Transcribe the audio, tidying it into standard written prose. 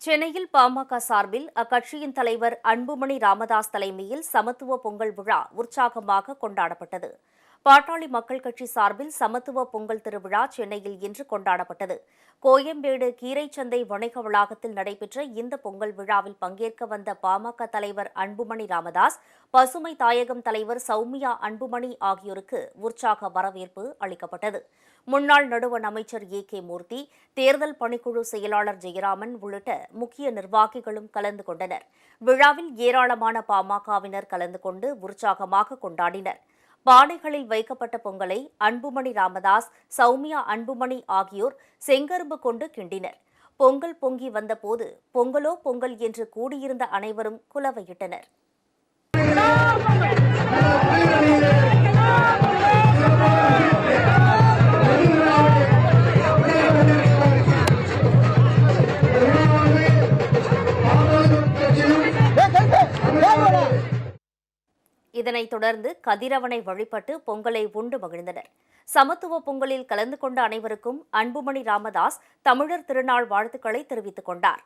சென்னையில் பாமக சார்பில் அக்கட்சியின் தலைவர் அன்புமணி ராமதாஸ் தலைமையில் சமத்துவ பொங்கல் விழா உற்சாகமாக கொண்டாடப்பட்டது. பாட்டாளி மக்கள் கட்சி சார்பில் சமத்துவ பொங்கல் திருவிழா சென்னையில் இன்று கொண்டாடப்பட்டது. கோயம்பேடு கீரைச்சந்தை வணிக வளாகத்தில் நடைபெற்ற இந்த பொங்கல் விழாவில் பங்கேற்க வந்த பாமக தலைவர் அன்புமணி ராமதாஸ், பசுமை தாயகம் தலைவர் சௌமியா அன்புமணி ஆகியோருக்கு உற்சாக வரவேற்பு அளிக்கப்பட்டது. முன்னாள் நடுவண் அமைச்சர் கே மூர்த்தி, தேர்தல் பணிக்குழு செயலாளர் ஜெயராமன் உள்ளிட்ட முக்கிய நிர்வாகிகளும் கலந்து கொண்டனர். விழாவில் ஏராளமான பாமகவினர் கலந்து கொண்டு உற்சாகமாக கொண்டாடினர். பானைகளில் வைக்கப்பட்ட பொங்கலை அன்புமணி ராமதாஸ், சௌமியா அன்புமணி ஆகியோர் செங்கரும்பு கொண்டு கிண்டினர். பொங்கல் பொங்கி வந்தபோது பொங்கலோ பொங்கல் என்று கூடியிருந்த அனைவரும் குலவையிட்டனர். இதனைத் தொடர்ந்து கதிரவனை வழிபட்டு பொங்கலை உண்டு மகிழ்ந்தனர். சமத்துவ பொங்கலில் கலந்து கொண்ட அனைவருக்கும் அன்புமணி ராமதாஸ் தமிழர் திருநாள் வாழ்த்துக்களை தெரிவித்துக் கொண்டார்.